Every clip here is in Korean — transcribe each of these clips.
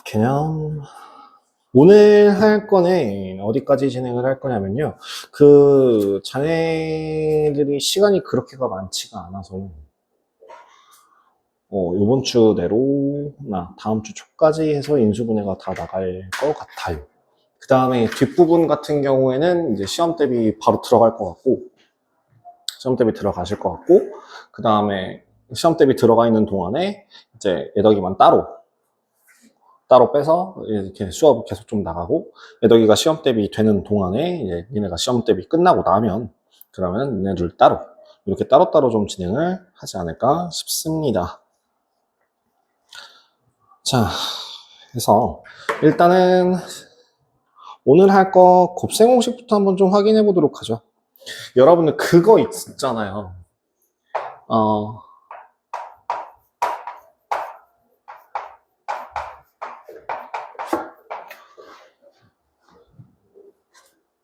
개념. 오늘 할 거는 어디까지 진행을 할 거냐면요. 그, 자네들이 시간이 그렇게가 많지가 않아서, 요번 주 내로나 다음 주 초까지 해서 인수분해가 다 나갈 것 같아요. 그 다음에 뒷부분 같은 경우에는 이제 시험 대비 바로 들어갈 것 같고, 시험 대비 들어가실 것 같고, 그 다음에 시험 대비 들어가 있는 동안에 이제 애덕이만 따로 빼서 이렇게 수업 계속 좀 나가고, 애덕이가 시험 대비 되는 동안에 이제 니네가 시험 대비 끝나고 나면 그러면 니네들 따로 이렇게 따로따로 좀 진행을 하지 않을까 싶습니다. 자, 그래서 일단은 오늘 할 거 곱셈 공식부터 한번 좀 확인해 보도록 하죠. 여러분들 그거 있잖아요.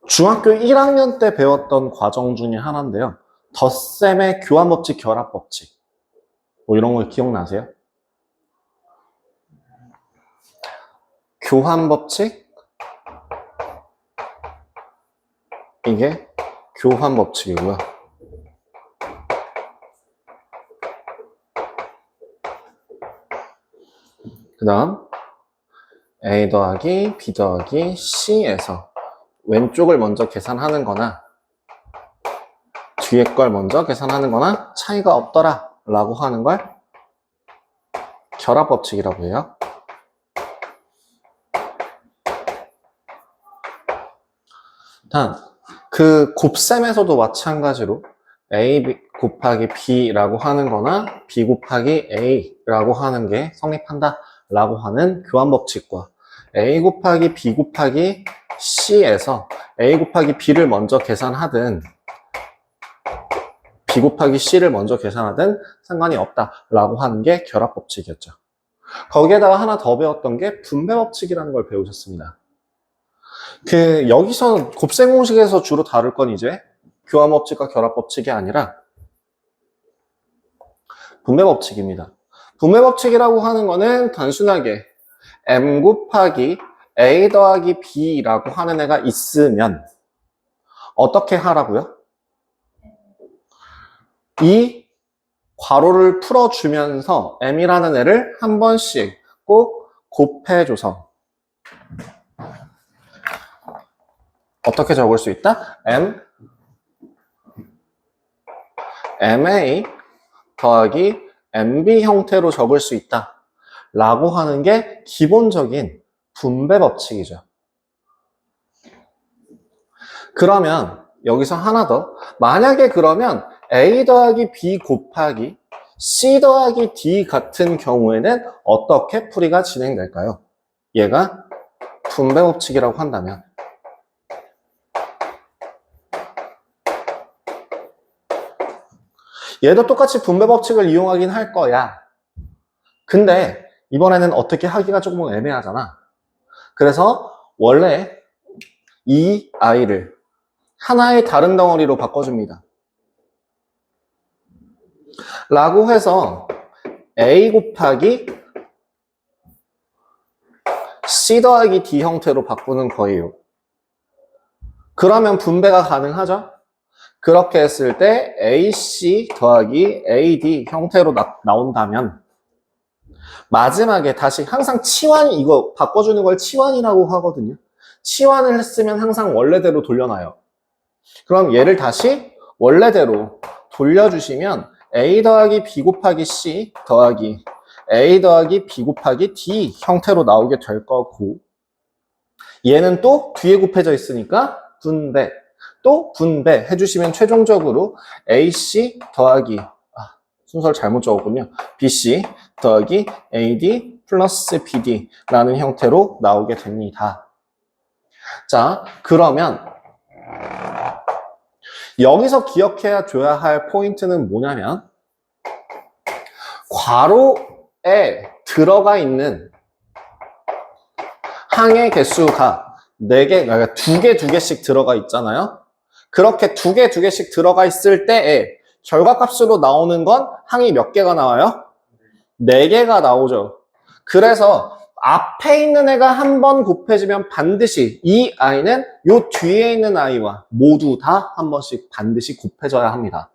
중학교 1학년 때 배웠던 과정 중에 하나인데요. 덧셈의 교환법칙, 결합법칙. 뭐 이런 거 기억나세요? 교환법칙? 이게 교환법칙이고요. 그 다음 A 더하기 B 더하기 C에서 왼쪽을 먼저 계산하는 거나 뒤에 걸 먼저 계산하는 거나 차이가 없더라 라고 하는 걸 결합법칙이라고 해요. 단, 그 곱셈에서도 마찬가지로 A 곱하기 B라고 하는 거나 B 곱하기 A라고 하는 게 성립한다 라고 하는 교환법칙과 A 곱하기 B 곱하기 C에서 A 곱하기 B를 먼저 계산하든 B 곱하기 C를 먼저 계산하든 상관이 없다라고 하는 게 결합법칙이었죠. 거기에다가 하나 더 배웠던 게 분배법칙이라는 걸 배우셨습니다. 여기서 곱셈 공식에서 주로 다룰 건 이제 교환법칙과 결합법칙이 아니라 분배법칙입니다. 분배법칙이라고 하는 거는 단순하게 M 곱하기 A 더하기 B라고 하는 애가 있으면 어떻게 하라고요? 이 괄호를 풀어주면서 M이라는 애를 한 번씩 꼭 곱해줘서 어떻게 적을 수 있다? MA 더하기 MB 형태로 적을 수 있다 라고 하는 게 기본적인 분배 법칙이죠. 그러면 여기서 하나 더, 만약에 그러면 A 더하기 B 곱하기 C 더하기 D 같은 경우에는 어떻게 풀이가 진행될까요? 얘가 분배 법칙이라고 한다면 얘도 똑같이 분배 법칙을 이용하긴 할 거야. 근데 이번에는 어떻게 하기가 조금 애매하잖아. 그래서 원래 이 아이를 하나의 다른 덩어리로 바꿔줍니다. 라고 해서 A 곱하기 C 더하기 D 형태로 바꾸는 거예요. 그러면 분배가 가능하죠? 그렇게 했을 때 AC 더하기 AD 형태로 나온다면 마지막에 다시 항상 치환, 이거 바꿔주는 걸 치환이라고 하거든요. 치환을 했으면 항상 원래대로 돌려놔요. 그럼 얘를 다시 원래대로 돌려주시면 A 더하기 B 곱하기 C 더하기 A 더하기 B 곱하기 D 형태로 나오게 될 거고, 얘는 또 뒤에 곱해져 있으니까 분배, 또 분배 해주시면 최종적으로 AC 더하기, 순서를 잘못 적었군요. BC 더하기 AD 플러스 BD라는 형태로 나오게 됩니다. 자, 그러면 여기서 기억해야 줘야 할 포인트는 뭐냐면 괄호에 들어가 있는 항의 개수가 4개, 그러니까 2개씩 들어가 있잖아요. 그렇게 2개씩 들어가 있을 때에 결과값으로 나오는 건 항이 몇 개가 나와요? 4개가 나오죠. 그래서 앞에 있는 애가 한 번 곱해지면 반드시 이 i는 요 뒤에 있는 i와 모두 다 한 번씩 반드시 곱해져야 합니다.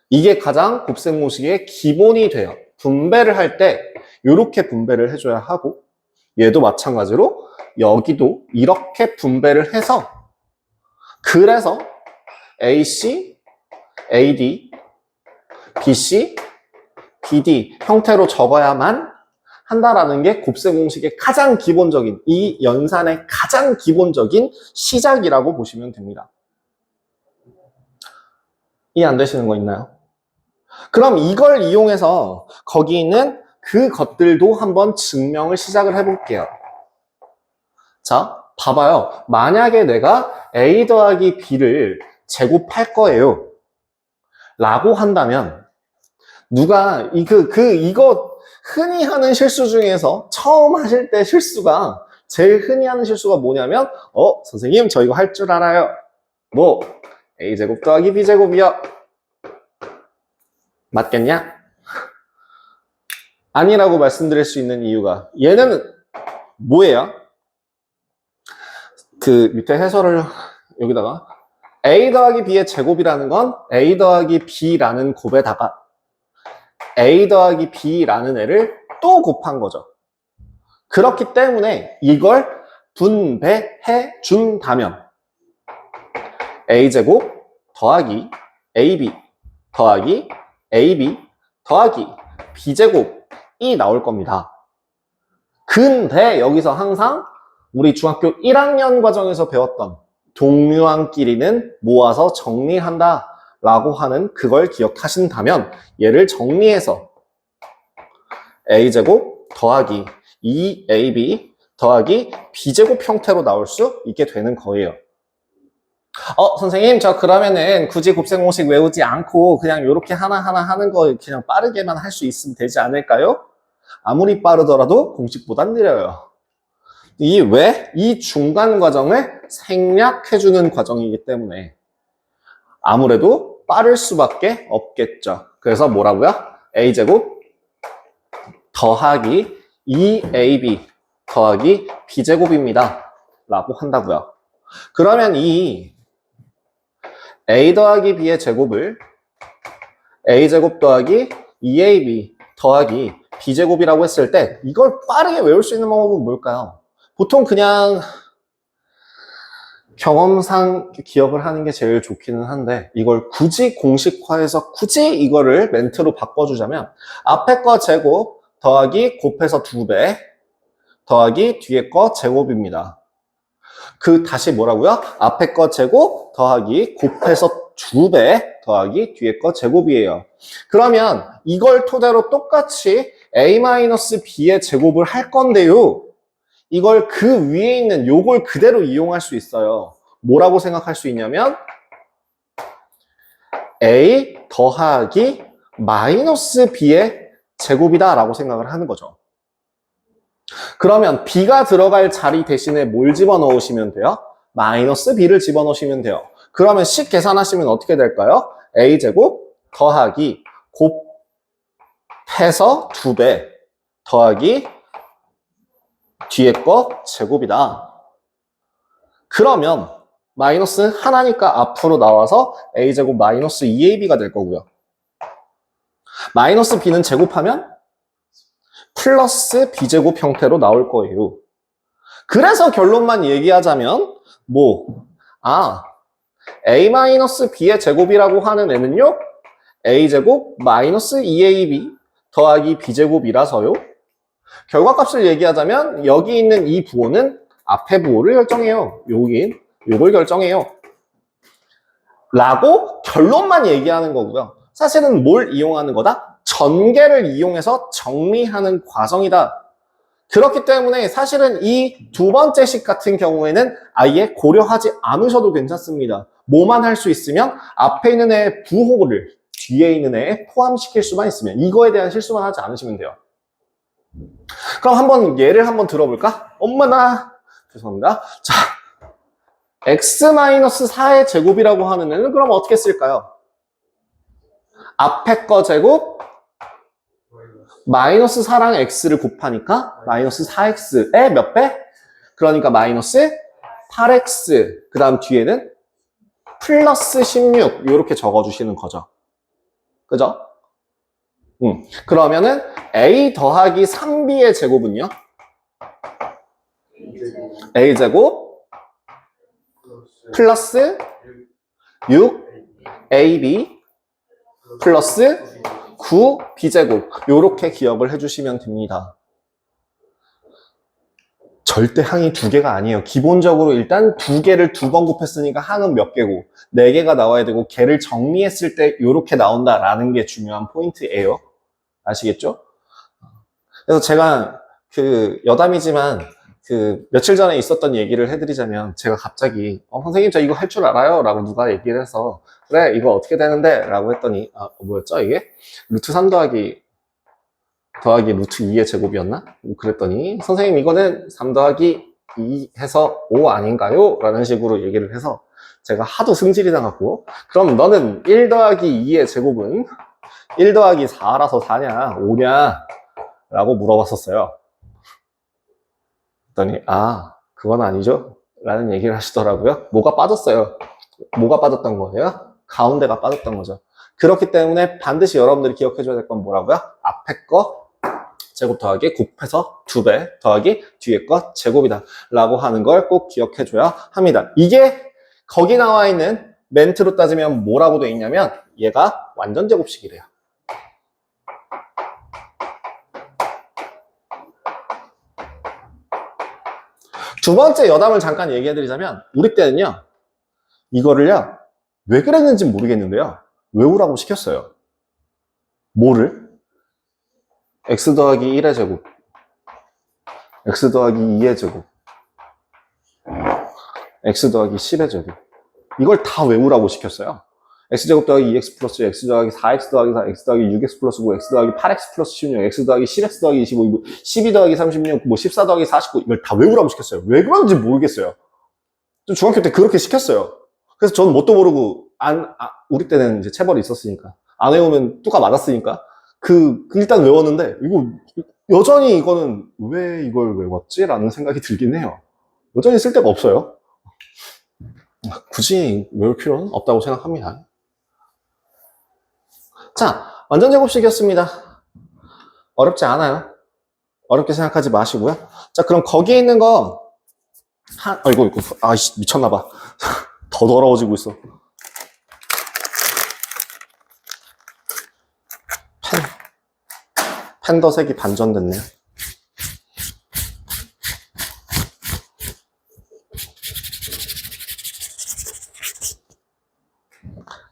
이게 가장 곱셈공식의 기본이 돼요. 분배를 할 때 이렇게 분배를 해줘야 하고, 얘도 마찬가지로 여기도 이렇게 분배를 해서, 그래서 AC, AD, BC, BD 형태로 적어야만 한다라는 게 곱셈공식의 가장 기본적인, 이 연산의 가장 기본적인 시작이라고 보시면 됩니다. 이해 안 되시는 거 있나요? 그럼 이걸 이용해서 거기 있는 그것들도 한번 증명을 시작을 해볼게요. 자, 봐봐요. 만약에 내가 A 더하기 B를 제곱할 거예요 라고 한다면, 누가 이거 흔히 하는 실수 중에서 처음 하실 때 실수가, 제일 흔히 하는 실수가 뭐냐면, 선생님 저 이거 할 줄 알아요. 뭐 A제곱 더하기 B제곱이요. 맞겠냐? 아니라고 말씀드릴 수 있는 이유가, 얘는 뭐예요? 그 밑에 해설을 여기다가 A 더하기 B의 제곱이라는 건 A 더하기 B라는 곱에다가 A 더하기 B라는 애를 또 곱한 거죠. 그렇기 때문에 이걸 분배해 준다면 A제곱 더하기 AB 더하기 AB 더하기 B제곱이 나올 겁니다. 근데 여기서 항상 우리 중학교 1학년 과정에서 배웠던 동류항끼리는 모아서 정리한다 라고 하는 그걸 기억하신다면, 얘를 정리해서 A제곱 더하기 2AB 더하기 B제곱 형태로 나올 수 있게 되는 거예요. 선생님 저 그러면은 굳이 곱셈공식 외우지 않고 그냥 이렇게 하나하나 하는 거 그냥 빠르게만 할 수 있으면 되지 않을까요? 아무리 빠르더라도 공식보단 느려요. 왜? 이 중간 과정을 생략해주는 과정이기 때문에 아무래도 빠를 수밖에 없겠죠. 그래서 뭐라고요? A제곱 더하기 2AB 더하기 B제곱입니다 라고 한다고요. 그러면 이 A 더하기 B의 제곱을 A제곱 더하기 2AB 더하기 B제곱이라고 했을 때 이걸 빠르게 외울 수 있는 방법은 뭘까요? 보통 그냥 경험상 기억을 하는 게 제일 좋기는 한데, 이걸 굳이 공식화해서 굳이 이거를 멘트로 바꿔주자면 앞에 거 제곱 더하기 곱해서 2배 더하기 뒤에 거 제곱입니다. 다시 뭐라고요? 앞에 거 제곱 더하기 곱해서 2배 더하기 뒤에 거 제곱이에요. 그러면 이걸 토대로 똑같이 A-B의 제곱을 할 건데요, 이걸 그 위에 있는 요걸 그대로 이용할 수 있어요. 뭐라고 생각할 수 있냐면 A 더하기 마이너스 B의 제곱이다 라고 생각을 하는 거죠. 그러면 B가 들어갈 자리 대신에 뭘 집어넣으시면 돼요? 마이너스 B를 집어넣으시면 돼요. 그러면 식 계산하시면 어떻게 될까요? A제곱 더하기 곱해서 2배 더하기 뒤에 거 제곱이다. 그러면 마이너스 하나니까 앞으로 나와서 A제곱 마이너스 2AB가 될 거고요. 마이너스 B는 제곱하면 플러스 B제곱 형태로 나올 거예요. 그래서 결론만 얘기하자면 A-B의 제곱이라고 하는 애는요, A제곱 마이너스 2AB 더하기 B제곱이라서요, 결과값을 얘기하자면 여기 있는 이 부호는 앞에 부호를 결정해요. 요걸 결정해요. 라고 결론만 얘기하는 거고요. 사실은 뭘 이용하는 거다? 전개를 이용해서 정리하는 과정이다. 그렇기 때문에 사실은 이 두 번째 식 같은 경우에는 아예 고려하지 않으셔도 괜찮습니다. 뭐만 할 수 있으면 앞에 있는 애의 부호를 뒤에 있는 애에 포함시킬 수만 있으면, 이거에 대한 실수만 하지 않으시면 돼요. 그럼 예를 한번 들어볼까? 엄마나 죄송합니다. 자, x-4의 제곱이라고 하는 애는 그럼 어떻게 쓸까요? 앞에 거 제곱 마이너스 4랑 x를 곱하니까 마이너스 4x의 몇 배? 그러니까 마이너스 8x. 그 다음 뒤에는 플러스 16. 이렇게 적어주시는 거죠. 그죠? 그러면은 a 더하기 3b의 제곱은요? a제곱 플러스 6ab 플러스 9b제곱. 요렇게 기억을 해주시면 됩니다. 절대 항이 두 개가 아니에요. 기본적으로 일단 두 개를 두 번 곱했으니까 항은 몇 개고 네 개가 나와야 되고 개를 정리했을 때 요렇게 나온다라는 게 중요한 포인트예요. 아시겠죠? 그래서 제가 여담이지만 며칠 전에 있었던 얘기를 해드리자면 제가 갑자기 선생님 저 이거 할 줄 알아요? 라고 누가 얘기를 해서 그래 이거 어떻게 되는데? 라고 했더니 뭐였죠 이게? 루트 3 더하기 루트 2의 제곱이었나? 그랬더니 선생님 이거는 3 더하기 2 해서 5 아닌가요? 라는 식으로 얘기를 해서 제가 하도 승질이 나갖고 그럼 너는 1 더하기 2의 제곱은 1 더하기 4라서 4냐 5냐? 라고 물어봤었어요. 그랬더니 그건 아니죠? 라는 얘기를 하시더라고요. 뭐가 빠졌어요? 뭐가 빠졌던 거예요? 가운데가 빠졌던 거죠. 그렇기 때문에 반드시 여러분들이 기억해줘야 될 건 뭐라고요? 앞에 거 제곱 더하기 곱해서 2배 더하기 뒤에 거 제곱이다 라고 하는 걸 꼭 기억해줘야 합니다. 이게 거기 나와 있는 멘트로 따지면 뭐라고 돼 있냐면 얘가 완전 제곱식이래요. 두 번째 여담을 잠깐 얘기해드리자면 우리 때는요 이거를요 왜 그랬는지 모르겠는데요 외우라고 시켰어요. 뭐를? x 더하기 1의 제곱 x 더하기 2의 제곱 x 더하기 10의 제곱 이걸 다 외우라고 시켰어요. x제곱 더하기 2x 플러스 x 더하기 4x 더하기 4 x 더하기 6x 플러스 9 x 더하기 8x 플러스 16 x 더하기 10x 더하기 25 12 더하기 36 14 더하기 49 이걸 다 외우라고 시켰어요. 왜 그런지 모르겠어요. 좀 중학교 때 그렇게 시켰어요. 그래서 저는 뭣도 모르고 우리 때는 이제 체벌이 있었으니까 안 외우면 뚜까 맞았으니까 일단 외웠는데 이거 여전히 이거는 왜 이걸 외웠지? 라는 생각이 들긴 해요. 여전히 쓸 데가 없어요. 굳이 외울 필요는 없다고 생각합니다. 자, 완전 제곱식이었습니다. 어렵지 않아요. 어렵게 생각하지 마시고요. 자, 그럼 거기에 있는 거 이거 미쳤나봐. 더 더러워지고 있어. 펜더색이 반전됐네요.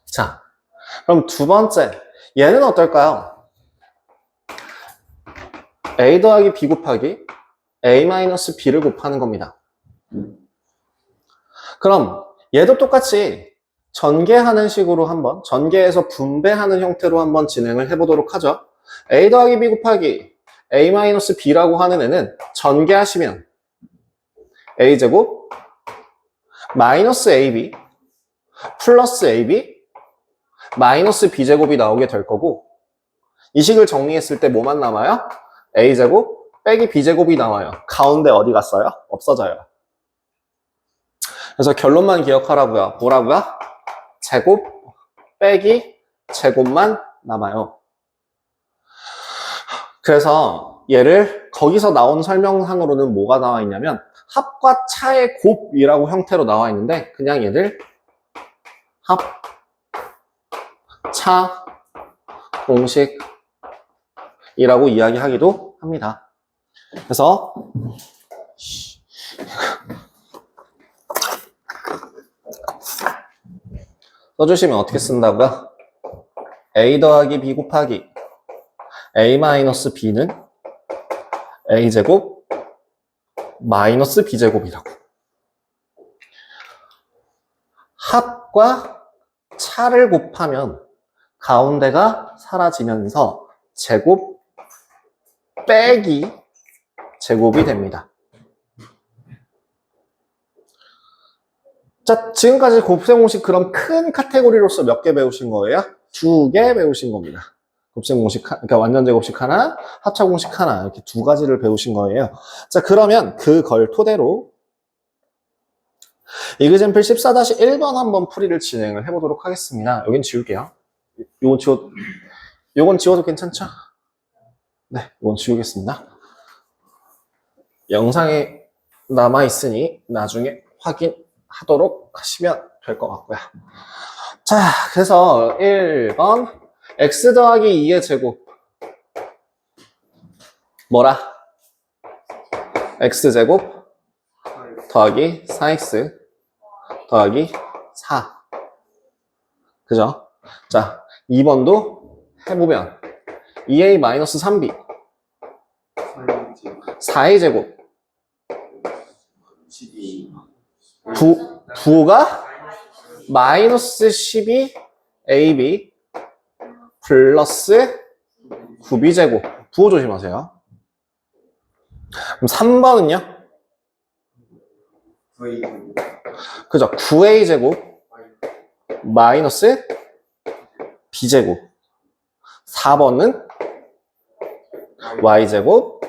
자, 그럼 두 번째 얘는 어떨까요? a 더하기 b 곱하기 a-b를 곱하는 겁니다. 그럼 얘도 똑같이 전개하는 식으로 한번 전개해서 분배하는 형태로 한번 진행을 해보도록 하죠. a 더하기 b 곱하기 a-b라고 하는 애는 전개하시면 a제곱 마이너스 ab 플러스 ab 마이너스 b제곱이 나오게 될 거고 이 식을 정리했을 때 뭐만 남아요? a제곱 빼기 b제곱이 나와요. 가운데 어디 갔어요? 없어져요. 그래서 결론만 기억하라고요. 뭐라고요? 제곱 빼기 제곱만 남아요. 그래서 얘를 거기서 나온 설명상으로는 뭐가 나와 있냐면 합과 차의 곱이라고 형태로 나와 있는데 그냥 얘를 합, 차, 공식이라고 이야기하기도 합니다. 그래서 써주시면 어떻게 쓴다고요? a 더하기 b 곱하기 a-b는 a제곱 마이너스 b제곱이라고. 합과 차를 곱하면 가운데가 사라지면서 제곱 빼기 제곱이 됩니다. 자, 지금까지 곱셈 공식 그럼 큰 카테고리로서 몇 개 배우신 거예요? 2개 배우신 겁니다. 곱셈 공식, 그러니까 완전 제곱식 하나, 합차 공식 하나, 이렇게 두 가지를 배우신 거예요. 자, 그러면 그걸 토대로 이그젠플 14-1번 한번 풀이를 진행을 해보도록 하겠습니다. 여긴 지울게요. 요건 지워도 괜찮죠? 네, 이건 지우겠습니다. 영상에 남아있으니 나중에 확인하도록 하시면 될 것 같고요. 자, 그래서 1번 x 더하기 2의 제곱 뭐라? x제곱 더하기 4x 더하기 4 그죠? 자, 2번도 해보면 2a-3b 4a 제곱 부호가 마이너스 12ab 플러스 9b 제곱 부호 조심하세요. 그럼 3번은요? 그죠? 9a 제곱 마이너스 b 제곱 4번은 y 제곱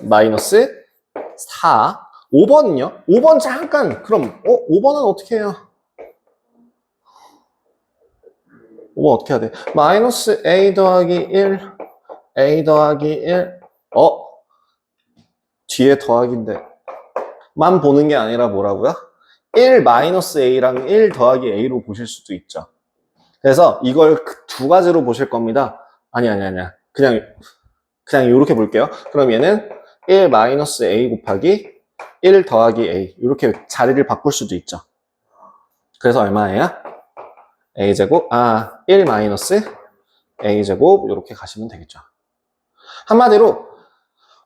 마이너스 4 5번은요? 5번 잠깐 그럼 5번은 어떻게 해요? 5번 어떻게 해야 돼? 마이너스 a 더하기 1 a 더하기 1 뒤에 더하기인데 만 보는 게 아니라 뭐라고요? 1 마이너스 a랑 1 더하기 a로 보실 수도 있죠. 그래서 이걸 두 가지로 보실 겁니다. 아니야. 그냥 이렇게 볼게요. 그럼 얘는 1 마이너스 a 곱하기 1 더하기 a 이렇게 자리를 바꿀 수도 있죠. 그래서 얼마예요? a제곱 1 마이너스 a제곱 이렇게 가시면 되겠죠. 한마디로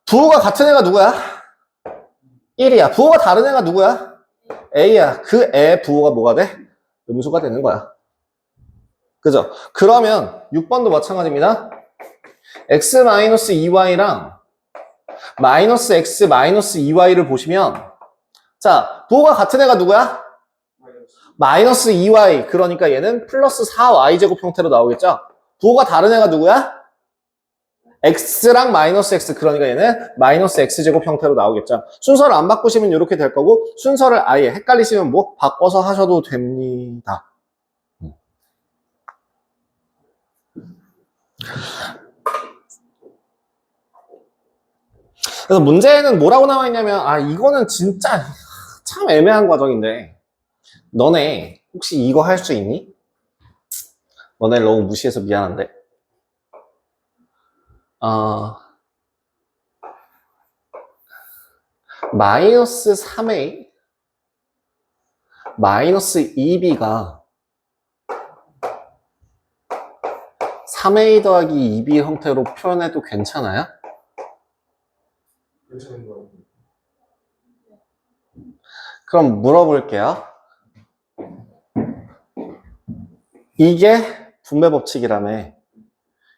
부호가 같은 애가 누구야? 1이야. 부호가 다른 애가 누구야? a야. 그 애 부호가 뭐가 돼? 음수가 되는 거야. 그죠? 그러면 6번도 마찬가지입니다. x-2y랑 마이너스 x 마이너스 2y를 보시면 자, 부호가 같은 애가 누구야? 마이너스 2y. 그러니까 얘는 플러스 4y제곱 형태로 나오겠죠? 부호가 다른 애가 누구야? x랑 마이너스 x. 그러니까 얘는 마이너스 x제곱 형태로 나오겠죠? 순서를 안 바꾸시면 이렇게 될 거고 순서를 아예 헷갈리시면 뭐 바꿔서 하셔도 됩니다. 그래서 문제는 뭐라고 나와 있냐면 이거는 진짜 참 애매한 과정인데 너네 혹시 이거 할 수 있니? 너네 너무 무시해서 미안한데 마이너스 3a 마이너스 2b가 3a 더하기 2b 형태로 표현해도 괜찮아요? 괜찮은 거 같아요. 그럼 물어볼게요. 이게 분배 법칙이라며.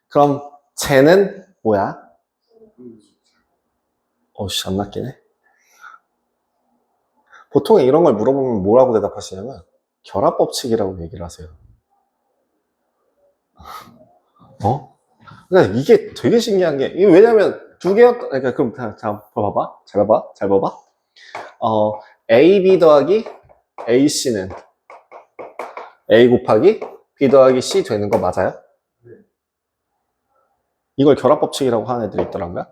그럼 쟤는 뭐야? 안 낚이네. 보통 이런 걸 물어보면 뭐라고 대답하시냐면 결합 법칙이라고 얘기를 하세요. 그러니까 이게 되게 신기한 게 이게 왜냐면 두 개였던 그러니까 그럼 자 봐봐. 잘 봐봐. AB 더하기 AC는 A 곱하기 B 더하기 C 되는 거 맞아요? 네. 이걸 결합 법칙이라고 하는 애들이 있더라고요.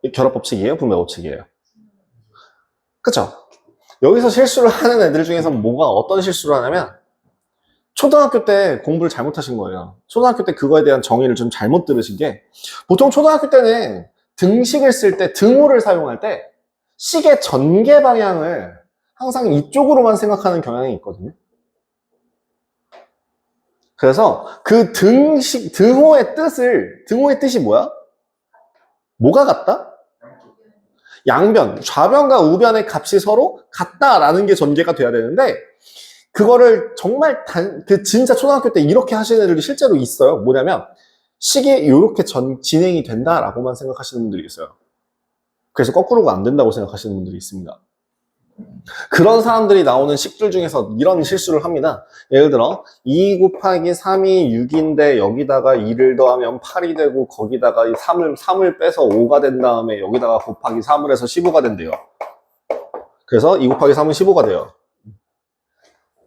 이 결합 법칙이에요? 분배 법칙이에요? 그쵸? 여기서 실수를 하는 애들 중에서 뭐가 어떤 실수를 하냐면 초등학교 때 공부를 잘못하신 거예요. 초등학교 때 그거에 대한 정의를 좀 잘못 들으신 게 보통 초등학교 때는 등식을 쓸 때 등호를 사용할 때 식의 전개 방향을 항상 이쪽으로만 생각하는 경향이 있거든요. 그래서 그 등호의 뜻이 뭐야? 뭐가 같다? 양변, 좌변과 우변의 값이 서로 같다라는 게 전개가 돼야 되는데 그거를 정말 진짜 초등학교 때 이렇게 하시는 애들이 실제로 있어요. 뭐냐면 식이 이렇게 진행이 된다라고만 생각하시는 분들이 있어요. 그래서 거꾸로가 안 된다고 생각하시는 분들이 있습니다. 그런 사람들이 나오는 식들 중에서 이런 실수를 합니다. 예를 들어 2 곱하기 3이 6인데 여기다가 2를 더하면 8이 되고 거기다가 3을 빼서 5가 된 다음에 여기다가 곱하기 3을 해서 15가 된대요. 그래서 2 곱하기 3은 15가 돼요.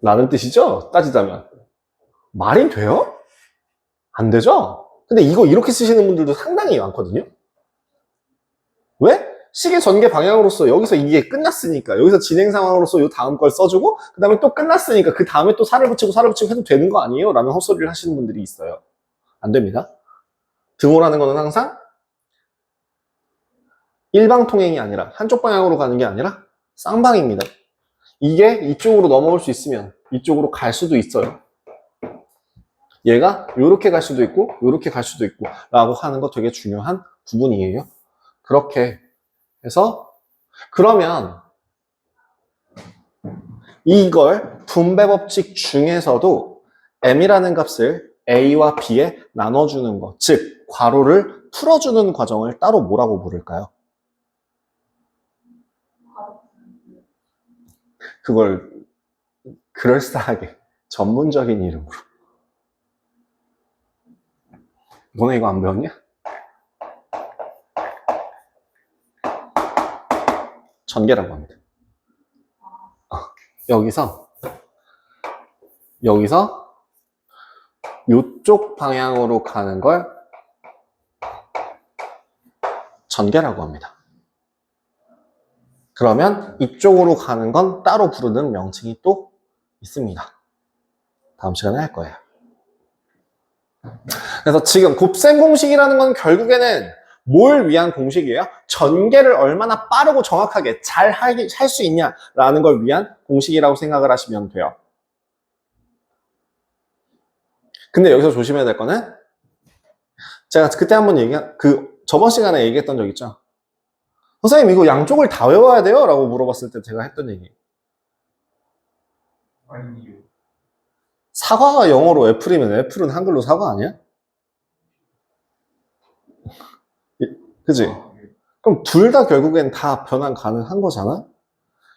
라는 뜻이죠? 따지자면. 말이 돼요? 안 되죠? 근데 이거 이렇게 쓰시는 분들도 상당히 많거든요. 왜? 식의 전개 방향으로서 여기서 이게 끝났으니까 여기서 진행 상황으로서 이 다음 걸 써주고 그 다음에 또 끝났으니까 그 다음에 또 살을 붙이고 해도 되는 거 아니에요? 라는 헛소리를 하시는 분들이 있어요. 안 됩니다. 등호라는 거는 항상 일방통행이 아니라 한쪽 방향으로 가는 게 아니라 쌍방입니다. 이게 이쪽으로 넘어올 수 있으면 이쪽으로 갈 수도 있어요. 얘가 이렇게 갈 수도 있고 이렇게 갈 수도 있고 라고 하는 거 되게 중요한 부분이에요. 그렇게 해서 그러면 이걸 분배법칙 중에서도 m이라는 값을 a와 b에 나눠주는 것, 즉 괄호를 풀어주는 과정을 따로 뭐라고 부를까요? 그걸 그럴싸하게 전문적인 이름으로. 너네 이거 안 배웠냐? 전개라고 합니다. 여기서 이쪽 방향으로 가는 걸 전개라고 합니다. 그러면 이쪽으로 가는 건 따로 부르는 명칭이 또 있습니다. 다음 시간에 할 거예요. 그래서 지금 곱셈 공식이라는 건 결국에는 뭘 위한 공식이에요? 전개를 얼마나 빠르고 정확하게 잘 할 수 있냐라는 걸 위한 공식이라고 생각을 하시면 돼요. 근데 여기서 조심해야 될 거는 제가 그때 한번 저번 시간에 얘기했던 적 있죠? 선생님 이거 양쪽을 다 외워야 돼요? 라고 물어봤을 때 제가 했던 얘기. 아니요. 사과가 영어로 애플이면 애플은 한글로 사과 아니야? 그지? 그럼 둘 다 결국엔 다 변환 가능한 거잖아?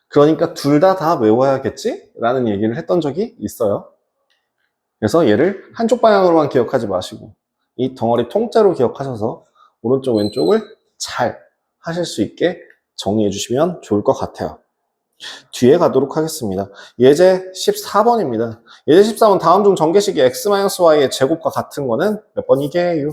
그러니까 둘 다 외워야겠지? 라는 얘기를 했던 적이 있어요. 그래서 얘를 한쪽 방향으로만 기억하지 마시고 이 덩어리 통째로 기억하셔서 오른쪽 왼쪽을 잘 하실 수 있게 정리해 주시면 좋을 것 같아요. 뒤에 가도록 하겠습니다. 예제 14번입니다. 예제 14번 다음 중 전개식이 x-y의 제곱과 같은 거는 몇 번이게요?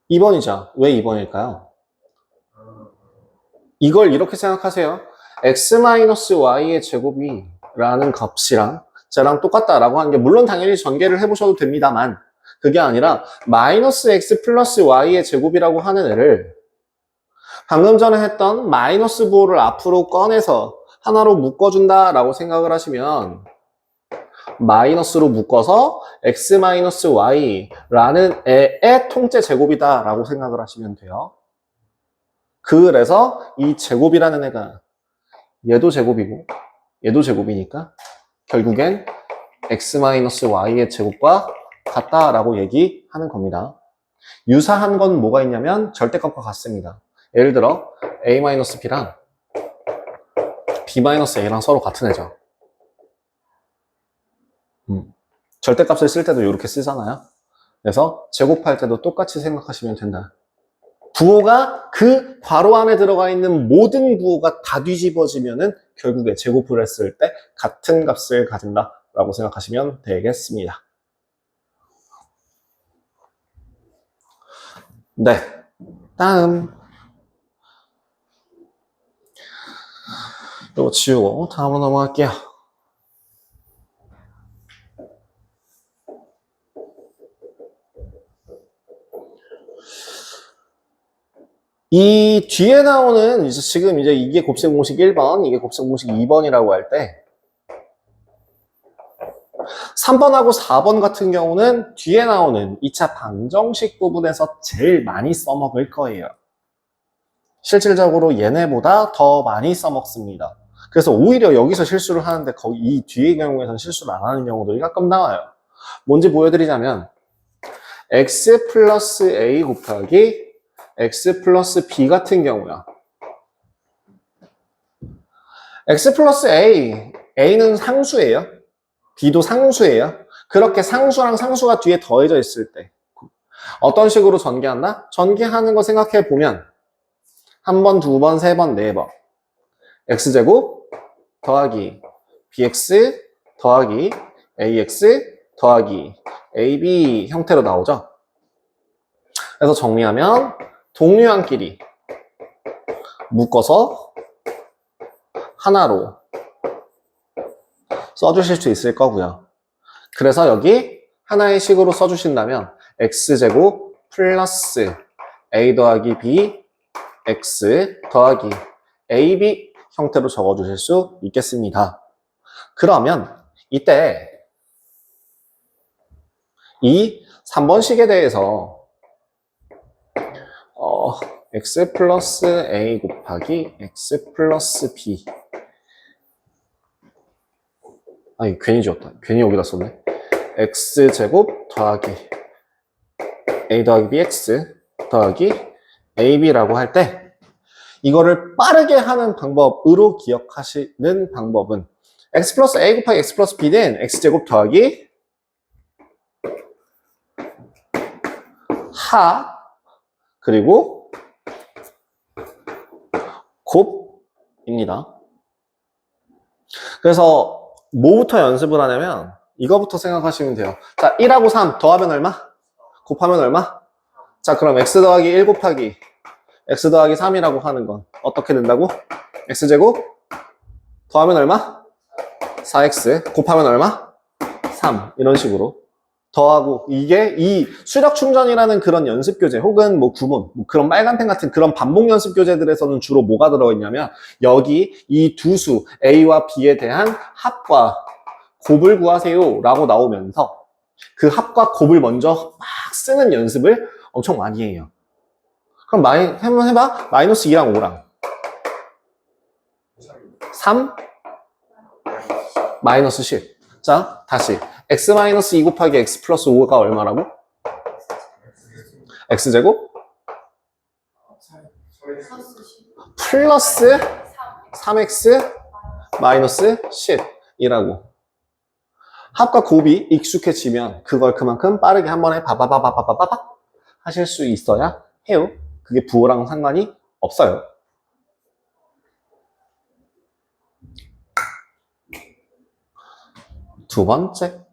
이거 2번이죠. 왜 2번일까요? 이걸 이렇게 생각하세요. x-y의 제곱이 라는 값이랑 쟤랑 똑같다라고 하는 게 물론 당연히 전개를 해보셔도 됩니다만 그게 아니라 마이너스 x 플러스 y의 제곱이라고 하는 애를 방금 전에 했던 마이너스 부호를 앞으로 꺼내서 하나로 묶어준다라고 생각을 하시면 마이너스로 묶어서 x-y라는 애의 통째 제곱이다라고 생각을 하시면 돼요. 그래서 이 제곱이라는 애가 얘도 제곱이고 얘도 제곱이니까 결국엔 x-y의 제곱과 같다라고 얘기하는 겁니다. 유사한 건 뭐가 있냐면 절대값과 같습니다. 예를 들어 a-b랑 b-a랑 서로 같은 애죠. 절대값을 쓸 때도 이렇게 쓰잖아요. 그래서 제곱할 때도 똑같이 생각하시면 된다. 부호가 그 괄호 안에 들어가 있는 모든 부호가 다 뒤집어지면은 결국에 제곱을 했을 때 같은 값을 가진다라고 생각하시면 되겠습니다. 네, 다음 이거 지우고 다음으로 넘어갈게요. 이 뒤에 나오는 지금 이게 곱셈 공식 1번, 이게 곱셈 공식 2번이라고 할 때 3번하고 4번 같은 경우는 뒤에 나오는 2차 방정식 부분에서 제일 많이 써먹을 거예요. 실질적으로 얘네보다 더 많이 써먹습니다. 그래서 오히려 여기서 실수를 하는데 거기 이 뒤의 경우에서는 실수를 안 하는 경우들이 가끔 나와요. 뭔지 보여드리자면 x 플러스 a 곱하기 x 플러스 b 같은 경우야. x 플러스 a, a는 상수예요. b도 상수예요. 그렇게 상수랑 상수가 뒤에 더해져 있을 때 어떤 식으로 전개한다? 전개하는 거 생각해 보면 한 번, 두 번, 세 번, 네 번 x제곱 더하기 bx 더하기 ax 더하기 ab 형태로 나오죠. 그래서 정리하면 동류항끼리 묶어서 하나로 써주실 수 있을 거고요. 그래서 여기 하나의 식으로 써주신다면 x제곱 플러스 a 더하기 b x 더하기 ab 형태로 적어주실 수 있겠습니다. 그러면 이때 이 3번식에 대해서 x 플러스 a 곱하기 x 플러스 b 아니 괜히 지웠다. 괜히 여기다 썼네. x제곱 더하기 a 더하기 bx 더하기 ab라고 할 때 이거를 빠르게 하는 방법으로 기억하시는 방법은 x 플러스 a 곱하기 x 플러스 b는 x제곱 더하기 하 그리고 곱입니다. 그래서 뭐부터 연습을 하냐면 이거부터 생각하시면 돼요. 자, 1하고 3 더하면 얼마? 곱하면 얼마? 자, 그럼 x 더하기 1 곱하기 x 더하기 3이라고 하는 건 어떻게 된다고? x제곱 더하면 얼마? 4x 곱하면 얼마? 3 이런 식으로 더하고 이게 이 수력 충전이라는 그런 연습 교재 혹은 뭐 구문 뭐 그런 빨간펜 같은 그런 반복 연습 교재들에서는 주로 뭐가 들어있냐면 여기 이 두 수 A와 B에 대한 합과 곱을 구하세요 라고 나오면서 그 합과 곱을 먼저 막 쓰는 연습을 엄청 많이 해요. 그럼 한번 해봐. 마이너스 2랑 5랑 3 마이너스 10. 자, 다시 x-2 곱하기 x 플러스 5가 얼마라고? x제곱 플러스 3x 마이너스 10이라고. 합과 곱이 익숙해지면 그걸 그만큼 빠르게 한 번에 바바바바바바바 하실 수 있어야 해요. 그게 부호랑 상관이 없어요. 두 번째.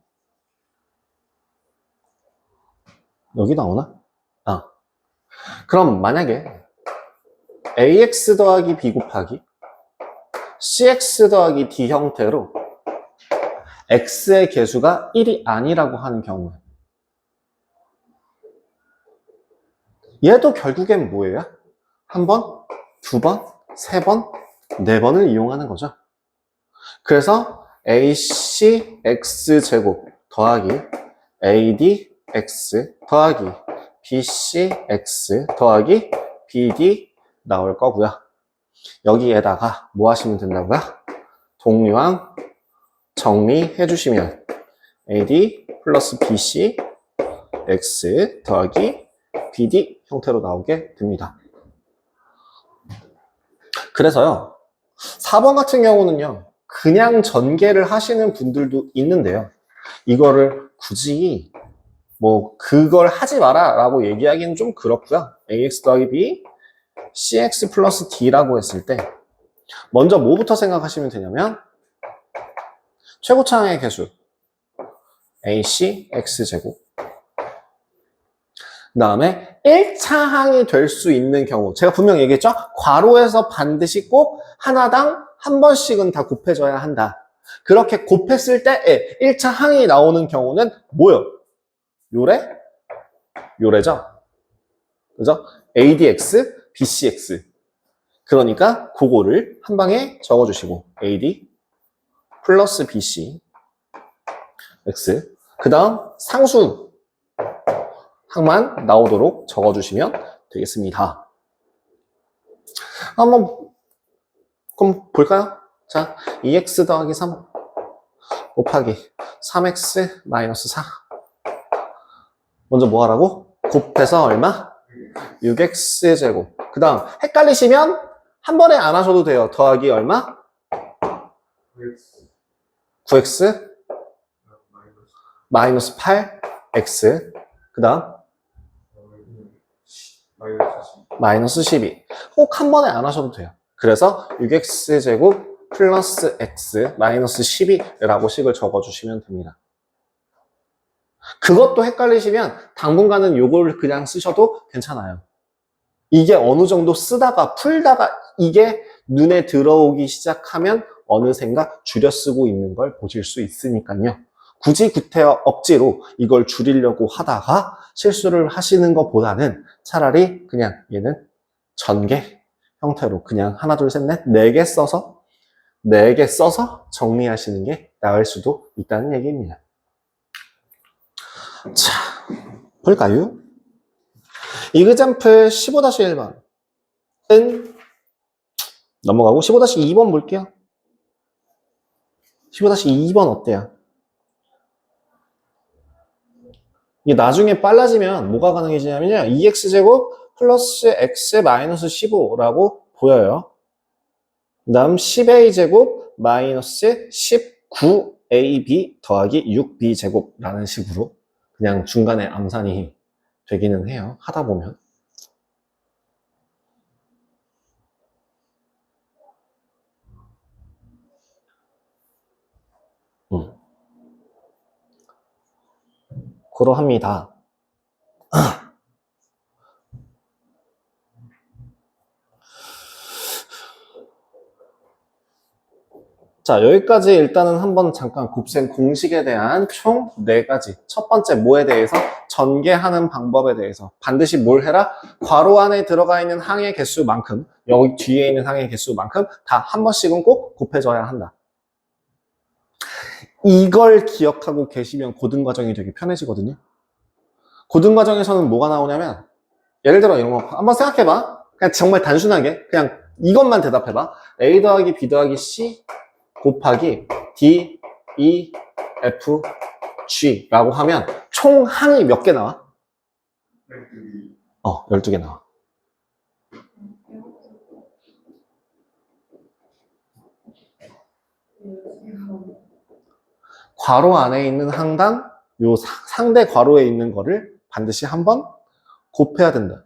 여기 나오나? 그럼 만약에 ax 더하기 b 곱하기 cx 더하기 d 형태로 x의 개수가 1이 아니라고 하는 경우에 얘도 결국엔 뭐예요? 한 번, 두 번, 세 번, 네 번을 이용하는 거죠. 그래서 ac x제곱 더하기 ad x 더하기 bc x 더하기 bd 나올 거고요. 여기에다가 뭐 하시면 된다고요? 동류항 정리해 주시면 ad 플러스 bc x 더하기 bd 형태로 나오게 됩니다. 그래서요 4번 같은 경우는요 그냥 전개를 하시는 분들도 있는데요 이거를 굳이 뭐 그걸 하지 마라 라고 얘기하기는 좀 그렇고요. ax 더하기 b cx 플러스 d라고 했을 때 먼저 뭐부터 생각하시면 되냐면 최고차항의 개수 ac x제곱 그 다음에 1차항이 될 수 있는 경우 제가 분명히 얘기했죠? 괄호에서 반드시 꼭 하나당 한 번씩은 다 곱해줘야 한다. 그렇게 곱했을 때 1차항이 나오는 경우는 뭐요? 요래죠? 그죠? ADX, BCX. 그러니까 그거를 한 방에 적어주시고 AD 플러스 BC x. 그 다음 상수 항만 나오도록 적어주시면 되겠습니다. 한번 그럼 볼까요? 자, 2x 더하기 3 곱하기 3x 마이너스 4. 먼저 뭐 하라고? 곱해서 얼마? 6x제곱. 그 다음 헷갈리시면 한 번에 안 하셔도 돼요. 더하기 얼마? 9x 마이너스 8x. 그 다음 마이너스 12. 꼭 한 번에 안 하셔도 돼요. 그래서 6x제곱 플러스 x 마이너스 12라고 식을 적어주시면 됩니다. 그것도 헷갈리시면 당분간은 요걸 그냥 쓰셔도 괜찮아요. 이게 어느 정도 쓰다가 풀다가 이게 눈에 들어오기 시작하면 어느샌가 줄여 쓰고 있는 걸 보실 수 있으니까요. 굳이 구태여 억지로 이걸 줄이려고 하다가 실수를 하시는 것보다는 차라리 그냥 얘는 전개 형태로 그냥 하나, 둘, 셋, 넷, 4개 써서 정리하시는 게 나을 수도 있다는 얘기입니다. 자, 볼까요? 이그젬플 15-1번은 넘어가고 15-2번 볼게요. 15-2번 어때요? 이게 나중에 빨라지면 뭐가 가능해지냐면요. 2x제곱 플러스 x 마이너스 15라고 보여요. 그 다음 10a제곱 마이너스 19ab 더하기 6b제곱라는 식으로 그냥 중간에 암산이 되기는 해요. 하다 보면. 그러합니다. 자, 여기까지 일단은 한번 잠깐 곱셈 공식에 대한 총 4가지. 첫 번째 뭐에 대해서? 전개하는 방법에 대해서. 반드시 뭘 해라? 괄호 안에 들어가 있는 항의 개수만큼, 여기 뒤에 있는 항의 개수만큼 다 한 번씩은 꼭 곱해줘야 한다. 이걸 기억하고 계시면 고등과정이 되게 편해지거든요. 고등과정에서는 뭐가 나오냐면, 예를 들어 이런 거 한번 생각해봐. 그냥 정말 단순하게 그냥 이것만 대답해봐. A 더하기 B 더하기 C 곱하기 D, E, F, G라고 하면 총 항이 몇 개 나와? 12개 나와. 괄호 안에 있는 항당 요 상대 괄호에 있는 거를 반드시 한번 곱해야 된다.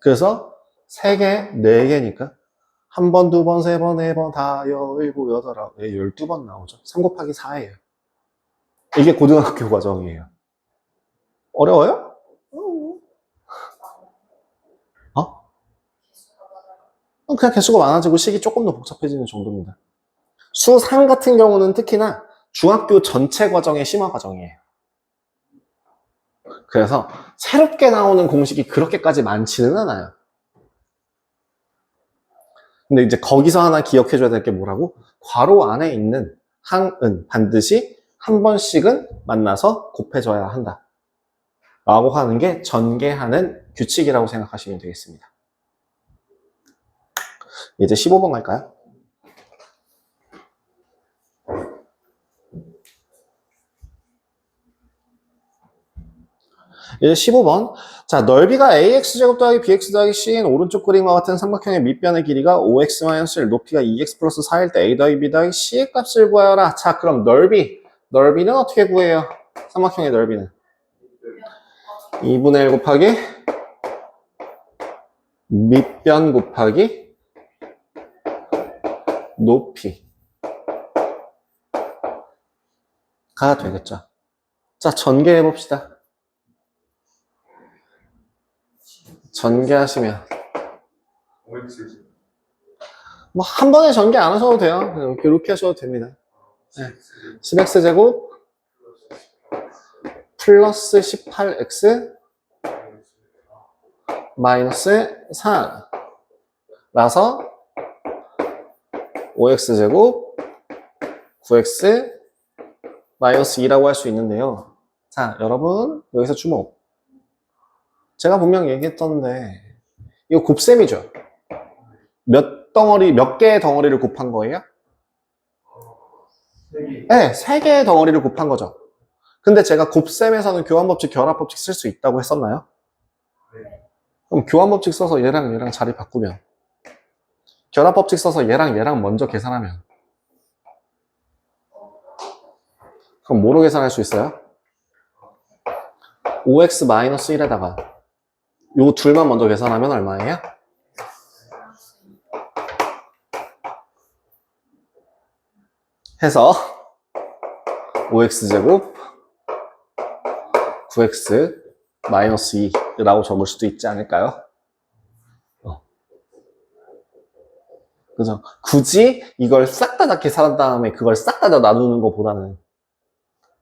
그래서 3개, 4개니까 한 번, 두 번, 세 번, 네 번, 다, 7, 8, 12번 나오죠. 3 곱하기 4예요. 이게 고등학교 과정이에요. 어려워요? 그냥 개수가 많아지고 식이 조금 더 복잡해지는 정도입니다. 수3 같은 경우는 특히나 중학교 전체 과정의 심화 과정이에요. 그래서 새롭게 나오는 공식이 그렇게까지 많지는 않아요. 근데 이제 거기서 하나 기억해줘야 될 게 뭐라고? 괄호 안에 있는 항은 반드시 한 번씩은 만나서 곱해줘야 한다. 라고 하는 게 전개하는 규칙이라고 생각하시면 되겠습니다. 이제 15번 갈까요? 이제 15번. 자, 넓이가 ax제곱 더하기 bx 더하기 c인 오른쪽 그림과 같은 삼각형의 밑변의 길이가 5x-1, 높이가 2x 플러스 4일 때 a 더하기 b 더하기 c의 값을 구하여라. 자, 그럼 넓이는 어떻게 구해요? 삼각형의 넓이는 2분의 1 곱하기 밑변 곱하기 높이가 되겠죠. 자, 전개해 봅시다. 전개하시면 뭐 한 번에 전개 안 하셔도 돼요. 그냥 이렇게 하셔도 됩니다. 네. 10x제곱 플러스 18x 마이너스 4 라서 5x제곱 9x 마이너스 2라고 할 수 있는데요. 자, 여러분 여기서 주목. 제가 분명 얘기했던데 이거 곱셈이죠. 몇 개의 덩어리를 곱한 거예요? 3개. 네, 3개의 덩어리를 곱한 거죠. 근데 제가 곱셈에서는 교환법칙, 결합법칙 쓸 수 있다고 했었나요? 네. 그럼 교환법칙 써서 얘랑 자리 바꾸면, 결합법칙 써서 얘랑 먼저 계산하면, 그럼 뭐로 계산할 수 있어요? 5x-1에다가 요 둘만 먼저 계산하면 얼마예요? 해서 5x제곱 9x-2라고 적을 수도 있지 않을까요? 그죠? 굳이 이걸 싹 다 계산한 다음에 그걸 싹 다 나누는 것보다는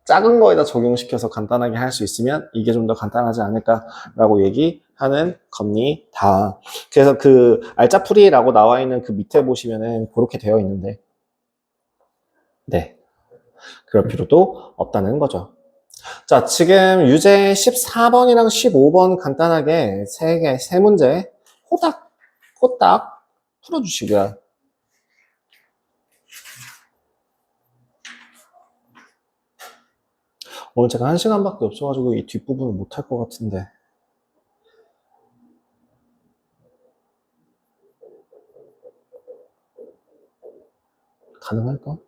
작은 거에다 적용시켜서 간단하게 할 수 있으면 이게 좀 더 간단하지 않을까라고 얘기하는 겁니다. 그래서 그 알짜풀이라고 나와 있는 그 밑에 보시면은 그렇게 되어 있는데, 네. 그럴 필요도 없다는 거죠. 자, 지금 유제 14번이랑 15번 간단하게 세 문제 호딱 풀어주시고요. 오늘 제가 1시간밖에 없어가지고 이 뒷부분을 못할 것 같은데. 가능할까?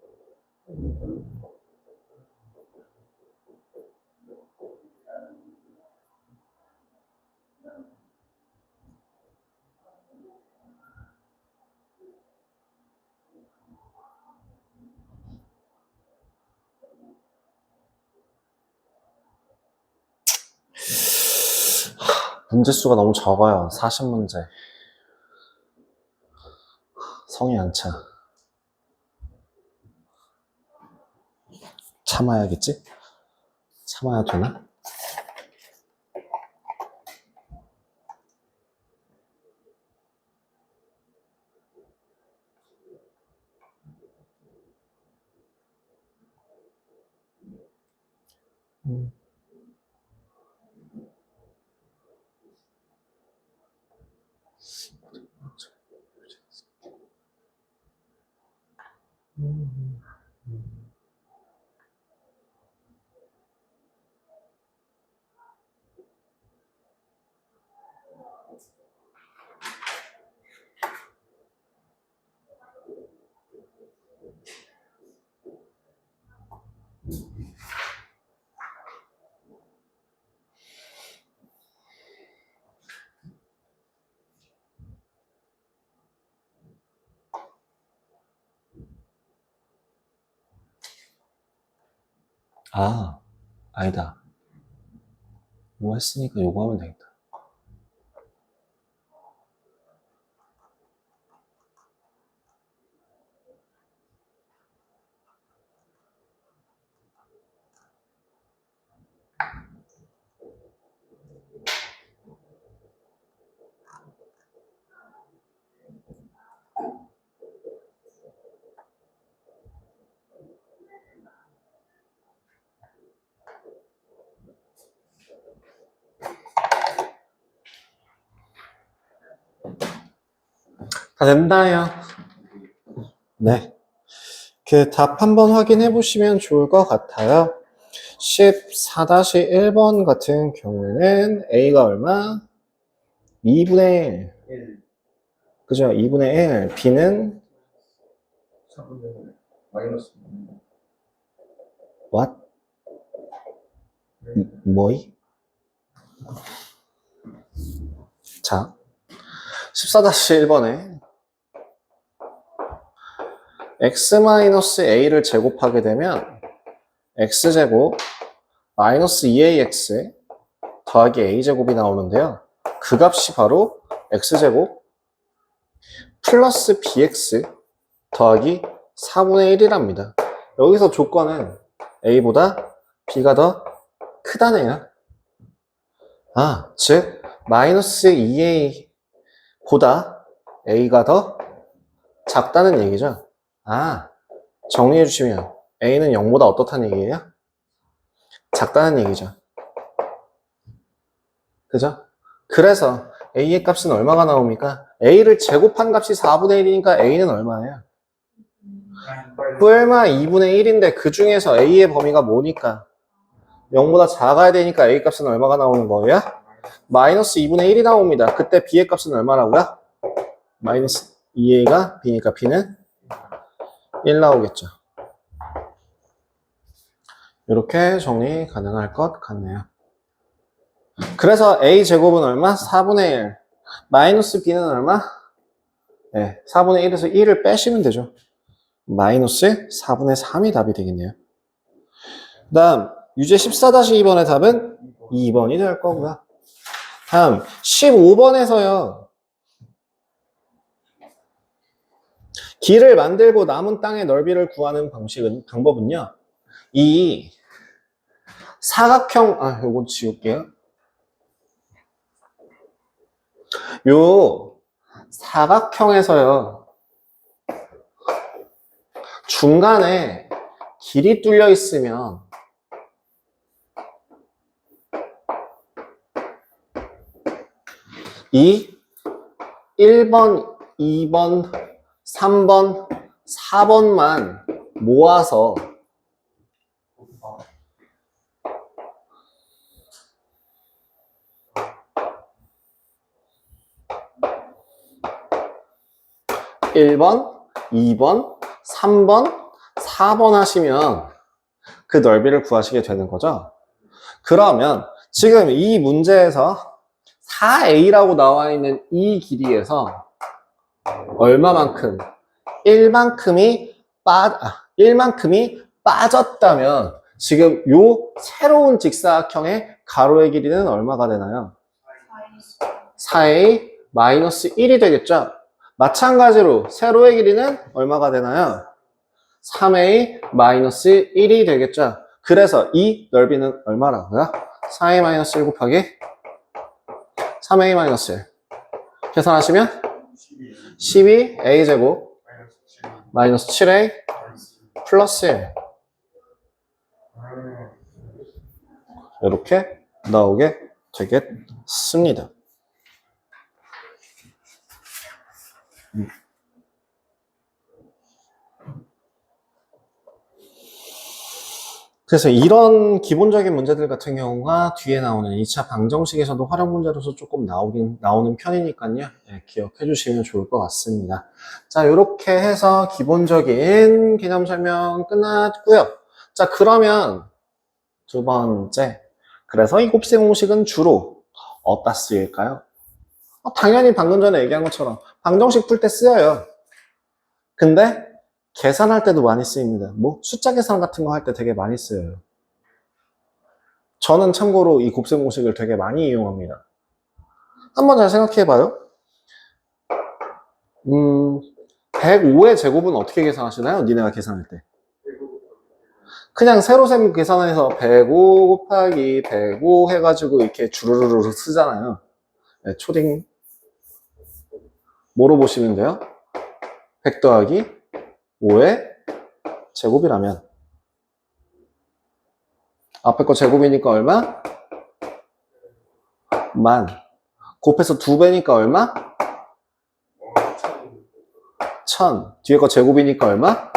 문제수가 너무 적어요. 40문제. 성이 안 차. 참아야겠지? 참아야 되나? 아, 아니다. 뭐 했으니까 요거 하면 되겠다. 다 된다요. 네. 그 답 한번 확인해 보시면 좋을 것 같아요. 14-1번 같은 경우에는 A가 얼마? 2분의 1. 1. 그죠? 2분의 1. B는 4분의 마이너스. what? 뭐이? 자, 14-1번에 x-a를 제곱하게 되면 x제곱 마이너스 2ax 더하기 a제곱이 나오는데요. 그 값이 바로 x제곱 플러스 bx 더하기 4분의 1이랍니다. 여기서 조건은 a보다 b가 더 크다네요. 아, 즉 마이너스 2a보다 a가 더 작다는 얘기죠. 아, 정리해 주시면 a는 0보다 어떻다는 얘기예요? 작다는 얘기죠. 그죠? 그래서 A의 값은 얼마가 나옵니까? A를 제곱한 값이 4분의 1이니까 A는 얼마예요? 뿔마 2분의 1인데 그 중에서 A의 범위가 뭐니까? 0보다 작아야 되니까 A 값은 얼마가 나오는 거예요? 마이너스 2분의 1이 나옵니다. 그때 B의 값은 얼마라고요? 마이너스 2A가 B니까 B는 1 나오겠죠. 이렇게 정리 가능할 것 같네요. 그래서 A제곱은 얼마? 4분의 1. 마이너스 B는 얼마? 네, 4분의 1에서 1을 빼시면 되죠. 마이너스 4분의 3이 답이 되겠네요. 그 다음 유제 14-2번의 답은 2번이 될 거고요. 다음 15번에서요. 길을 만들고 남은 땅의 넓이를 구하는 방법은요. 이 사각형, 요건 지울게요. 요 사각형에서요. 중간에 길이 뚫려 있으면 이 1번, 2번, 3번, 4번만 모아서 (1번) (2번) (3번) (4번) 하시면 그 넓이를 구하시게 되는 거죠. 그러면 지금 이 문제에서 4a라고 나와 있는 이 길이에서 얼마만큼 1만큼이 빠졌다면 지금 요 새로운 직사각형의 가로의 길이는 얼마가 되나요? 4a 마이너스 1이 되겠죠. 마찬가지로 세로의 길이는 얼마가 되나요? 3a 마이너스 1이 되겠죠. 그래서 이 넓이는 얼마라고요? 4a 마이너스 1 곱하기 3a 마이너스 1 계산하시면 12a 제곱 마이너스 7a 플러스 1 이렇게 나오게 되겠습니다. 그래서 이런 기본적인 문제들 같은 경우가 뒤에 나오는 2차 방정식에서도 활용 문제로서 조금 나오는 편이니까요. 네, 기억해 주시면 좋을 것 같습니다. 자, 이렇게 해서 기본적인 개념 설명 끝났고요. 자, 그러면 두 번째. 그래서 이 곱셈 공식은 주로 어디다 쓰일까요? 당연히 방금 전에 얘기한 것처럼 방정식 풀 때 쓰여요. 근데 계산할 때도 많이 쓰입니다. 뭐 숫자 계산 같은 거 할 때 되게 많이 쓰여요. 저는 참고로 이 곱셈 공식을 되게 많이 이용합니다. 한번 잘 생각해봐요. 105의 제곱은 어떻게 계산하시나요? 니네가 계산할 때. 그냥 세로셈 계산해서 105 곱하기 105 해가지고 이렇게 주르르르 쓰잖아요. 네, 초딩 뭐로 보시면 돼요? 100 더하기 5의 제곱이라면 앞에 거 제곱이니까 얼마? 만 곱해서 2배니까 얼마? 1000 뒤에 거 제곱이니까 얼마?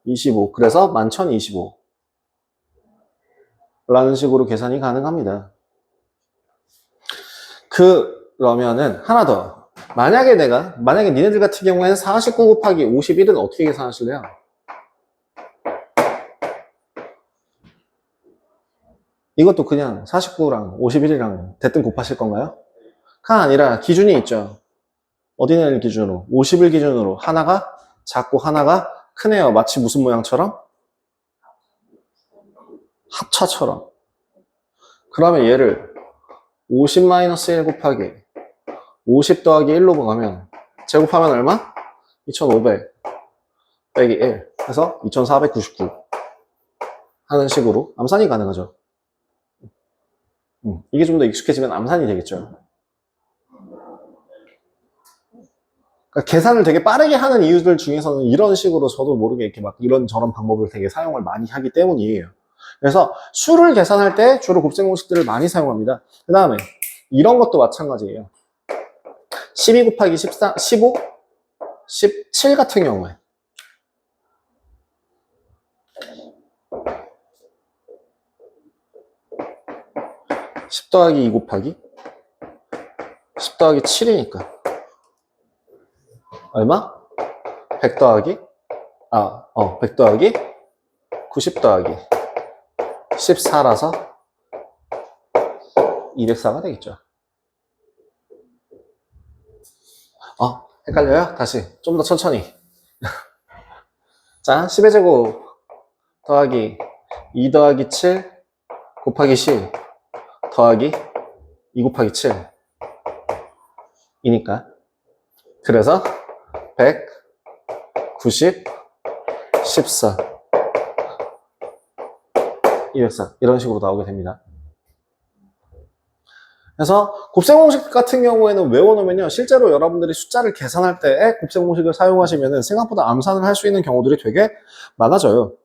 25 그래서 11,025 라는 식으로 계산이 가능합니다. 그러면은 하나 더 만약에 니네들 같은 경우에는 49 곱하기 51은 어떻게 계산하실래요? 이것도 그냥 49랑 51이랑 대뜸 곱하실 건가요? 가 아니라 기준이 있죠. 어디를 기준으로? 50일 기준으로 하나가 작고 하나가 크네요. 마치 무슨 모양처럼? 합차처럼. 그러면 얘를 50-1 곱하기 50 더하기 1로 가면 제곱하면 얼마? 2500 빼기 1 해서 2499 하는 식으로 암산이 가능하죠. 이게 좀 더 익숙해지면 암산이 되겠죠. 그러니까 계산을 되게 빠르게 하는 이유들 중에서는 이런 식으로 저도 모르게 이렇게 막 이런저런 방법을 되게 사용을 많이 하기 때문이에요. 그래서 수를 계산할 때 주로 곱셈 공식들을 많이 사용합니다. 그 다음에 이런 것도 마찬가지예요. 12 곱하기 14, 15, 17 같은 경우에 10 더하기 2 곱하기 10 더하기 7이니까 얼마? 100 더하기 100 더하기 90 더하기 14라서 204가 되겠죠. 헷갈려요? 다시 좀 더 천천히. 자, 10의 제곱 더하기 2 더하기 7 곱하기 10 더하기 2 곱하기 7 이니까 그래서 100 90 14 204 이런 식으로 나오게 됩니다. 그래서 곱셈 공식 같은 경우에는 외워놓으면요, 실제로 여러분들이 숫자를 계산할 때 곱셈 공식을 사용하시면 생각보다 암산을 할 수 있는 경우들이 되게 많아져요.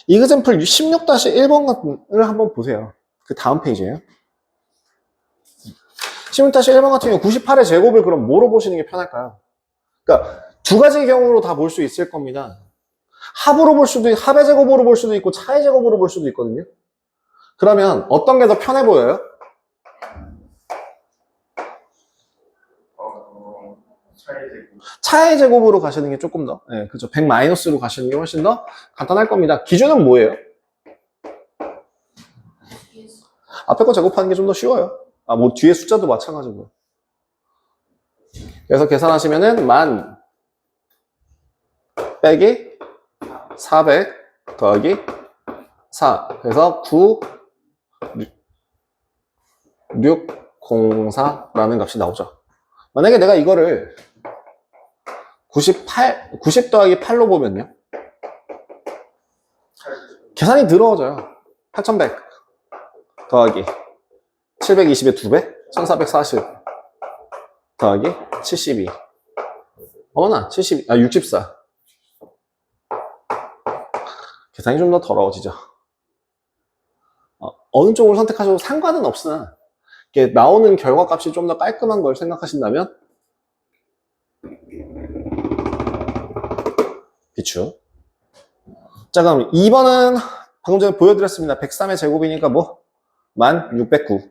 이그젬플 16-1번을 한번 보세요. 그 다음 페이지에요. 16-1번 같은 경우 98의 제곱을 그럼 뭐로 보시는 게 편할까요? 그러니까 두 가지 경우로 다 볼 수 있을 겁니다. 합의 제곱으로 볼 수도 있고 차의 제곱으로 볼 수도 있거든요. 그러면 어떤 게 더 편해 보여요? 차의 제곱으로 가시는 게 조금 더, 그죠. 100 마이너스로 가시는 게 훨씬 더 간단할 겁니다. 기준은 뭐예요? 앞에 거 제곱하는 게 좀 더 쉬워요. 뒤에 숫자도 마찬가지고. 그래서 계산하시면은 10,000 빼기 400 더하기 4. 그래서 9604라는 값이 나오죠. 만약에 내가 이거를 90 더하기 8로 보면요, 계산이 늘어져요. 8100 더하기 720의 2배 1440 더하기 72 64. 계산이 좀 더 더러워지죠. 어느 쪽을 선택하셔도 상관은 없으나 이게 나오는 결과값이 좀 더 깔끔한 걸 생각하신다면 비추. 자, 그럼 2번은 방금 전에 보여드렸습니다. 103의 제곱이니까 1609.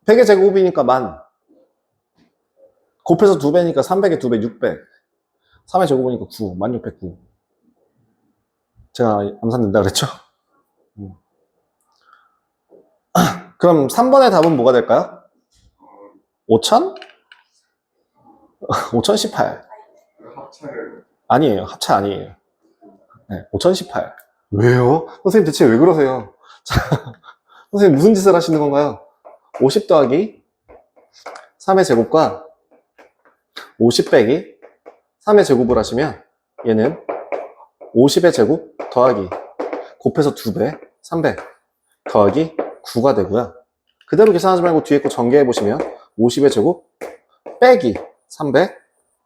100의 제곱이니까 곱해서 2배니까 300의 2배 600. 3의 제곱이니까 9. 1609. 제가 암산된다 그랬죠? 그럼 3번의 답은 뭐가 될까요? 5000? 5018. 아니에요. 합차 아니에요. 5018. 왜요? 선생님 대체 왜 그러세요? 자, 선생님 무슨 짓을 하시는 건가요? 50 더하기 3의 제곱과 50 빼기 3의 제곱을 하시면 얘는 50의 제곱 더하기 곱해서 2배 300 더하기 9가 되고요. 그대로 계산하지 말고 뒤에 거 전개해 보시면 50의 제곱 빼기 300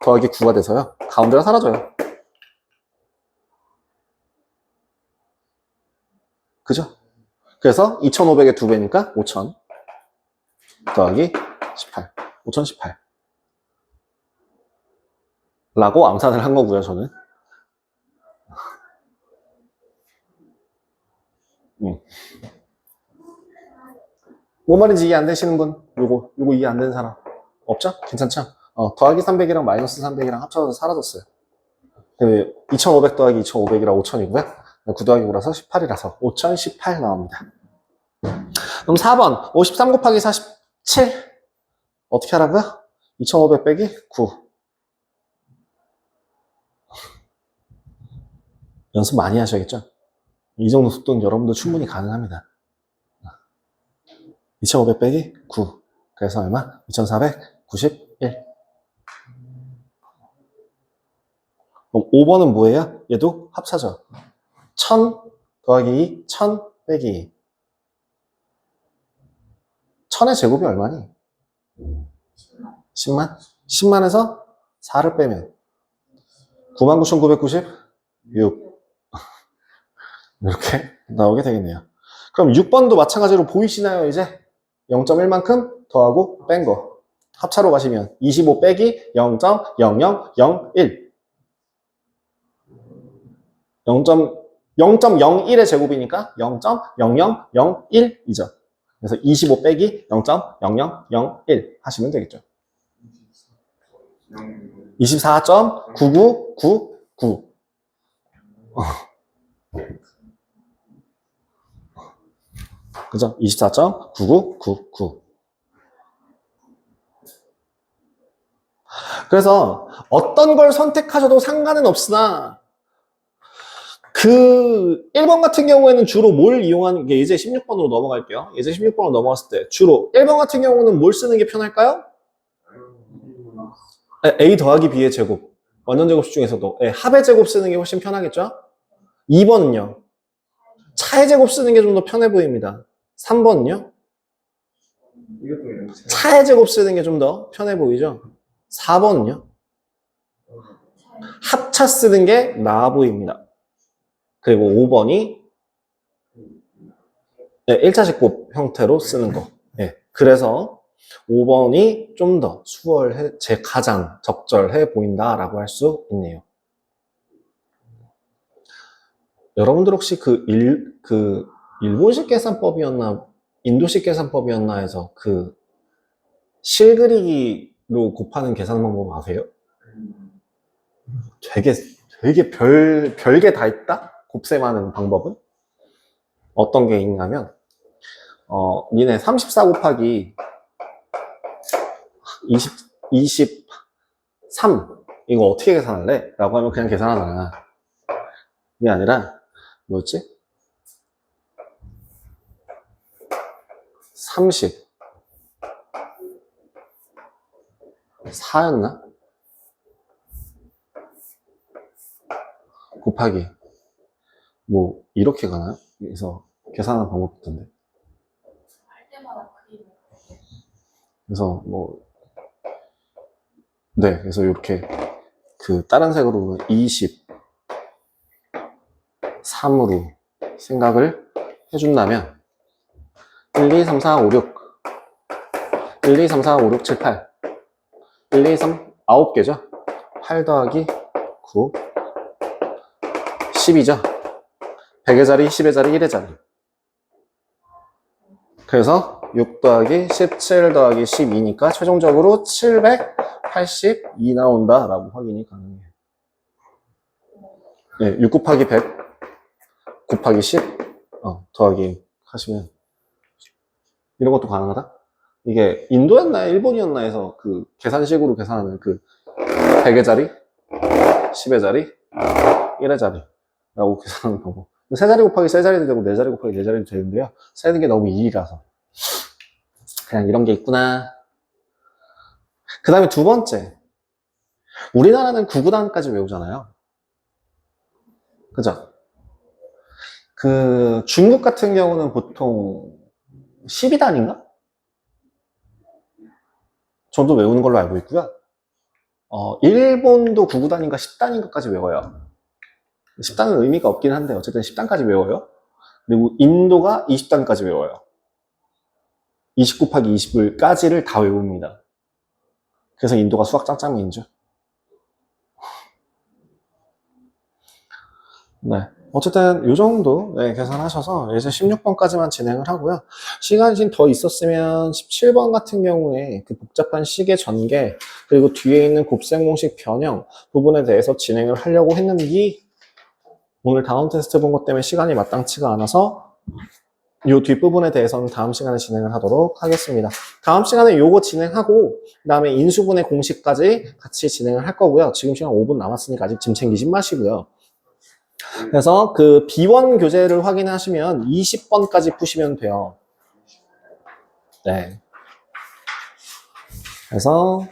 더하기 9가 돼서요, 가운데가 사라져요. 그죠? 그래서 2500의 2배니까 5000 더하기 18 5018 라고 암산을 한 거고요, 저는. 뭔 말인지 이해 안 되시는 분? 요거 이해 안 되는 사람 없죠? 괜찮죠? 더하기 300이랑 마이너스 300이랑 합쳐서 사라졌어요. 2500 더하기 2500이라 5000이고요. 9 더하기 9라서 18이라서 5018 나옵니다. 그럼 4번 53 곱하기 47 어떻게 하라고요? 2500 빼기 9. 연습 많이 하셔야겠죠? 이 정도 속도는 여러분도 충분히 가능합니다. 2500 빼기 9. 그래서 얼마? 2491. 그럼 5번은 뭐예요? 얘도 합차죠. 1000 더하기 2, 1000 빼기 2. 1000의 제곱이 얼마니? 10만? 10만에서 4를 빼면 99,996 이렇게 나오게 되겠네요. 그럼 6번도 마찬가지로 보이시나요? 이제 0.1만큼 더하고 뺀 거. 합차로 가시면 25 빼기 0.0001 0.01의 제곱이니까 0.0001이죠. 그래서 25 빼기 0.0001 하시면 되겠죠. 24.9999 그죠? 24.9999 그래서 어떤 걸 선택하셔도 상관은 없으나 그 1번 같은 경우에는 주로 뭘 이용하는 게 예제 16번으로 넘어갈게요. 예제 16번으로 넘어갔을 때 주로 1번 같은 경우는 뭘 쓰는 게 편할까요? A 더하기 B의 제곱. 완전 제곱식 중에서도 합의 제곱 쓰는 게 훨씬 편하겠죠? 2번은요. 차의 제곱 쓰는 게 좀 더 편해 보입니다. 3번은요. 차의 제곱 쓰는 게 좀 더 편해 보이죠? 4번은요. 합차 쓰는 게 나아 보입니다. 그리고 5번이 1차식 곱 형태로 쓰는 거. 그래서 5번이 좀 더 가장 적절해 보인다라고 할 수 있네요. 여러분들 혹시 그 일본식 계산법이었나, 인도식 계산법이었나 해서 그 실그리기로 곱하는 계산 방법 아세요? 되게 별게 다 있다? 곱셈하는 방법은? 어떤 게 있냐면, 니네 34 곱하기 23 이거 어떻게 계산할래? 라고 하면 그냥 계산하잖아. 이게 아니라 뭐였지? 30 4였나? 곱하기 뭐 이렇게 가나요? 그래서 계산하는 방법이 있던데. 그래서 뭐 네, 그래서 이렇게 그 다른 색으로 23으로 생각을 해준다면 1, 2, 3, 4, 5, 6 1, 2, 3, 4, 5, 6, 7, 8 1, 2, 3, 9개죠? 8 더하기 9 10이죠? 100의 자리, 10의 자리, 1의 자리. 그래서 6 더하기 17 더하기 12니까 최종적으로 782 나온다라고 확인이 가능해요. 네, 6 곱하기 100 곱하기 10 더하기 하시면 이런 것도 가능하다? 이게 인도였나 일본이었나 해서 그 계산식으로 계산하는 그 100의 자리, 10의 자리, 1의 자리라고 계산하는 방법. 세 자리 곱하기 세 자리도 되고 네 자리 곱하기 네 자리도 되는데요. 세는 게 너무 일이라서 그냥 이런 게 있구나. 그 다음에 두 번째, 우리나라는 9구단까지 외우잖아요. 그죠? 그 중국 같은 경우는 보통 12단인가? 저도 외우는 걸로 알고 있고요. 일본도 9구단인가 10단인가까지 외워요. 10단은 의미가 없긴 한데 어쨌든 10단까지 외워요. 그리고 인도가 20단까지 외워요. 20 곱하기 20까지를 다 외웁니다. 그래서 인도가 수학 짱짱맨이죠. 네. 어쨌든 이 정도 계산하셔서 이제 16번까지만 진행을 하고요. 시간이 좀 더 있었으면 17번 같은 경우에 그 복잡한 시계 전개 그리고 뒤에 있는 곱셈 공식 변형 부분에 대해서 진행을 하려고 했는데 오늘 다운 테스트 본 것 때문에 시간이 마땅치가 않아서 이 뒷부분에 대해서는 다음 시간에 진행을 하도록 하겠습니다. 다음 시간에 요거 진행하고 그 다음에 인수분해 공식까지 같이 진행을 할 거고요. 지금 시간 5분 남았으니까 아직 짐 챙기지 마시고요. 그래서 그 B1 교재를 확인하시면 20번까지 푸시면 돼요. 네. 그래서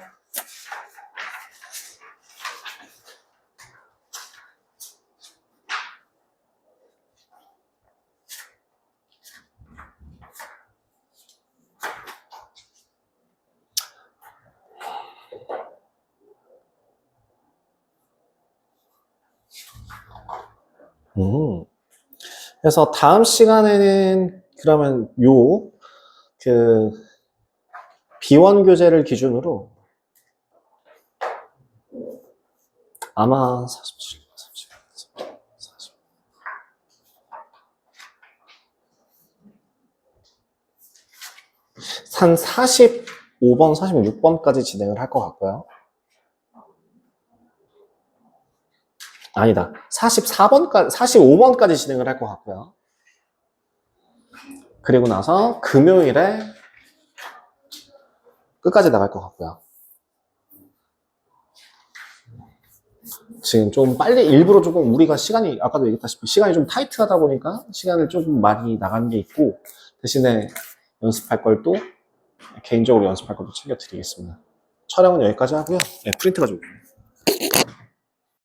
그래서 다음 시간에는 그러면 그 비원 교재를 기준으로 아마 47, 40, 한 45번, 46번까지 진행을 할 것 같고요. 아니다. 45번까지 진행을 할 것 같고요. 그리고 나서 금요일에 끝까지 나갈 것 같고요. 지금 좀 빨리 일부러 조금 우리가 시간이 아까도 얘기했다시피 시간이 좀 타이트하다 보니까 시간을 조금 많이 나간 게 있고 대신에 연습할 걸 또 개인적으로 연습할 것도 챙겨드리겠습니다. 촬영은 여기까지 하고요. 네, 프린트가 좀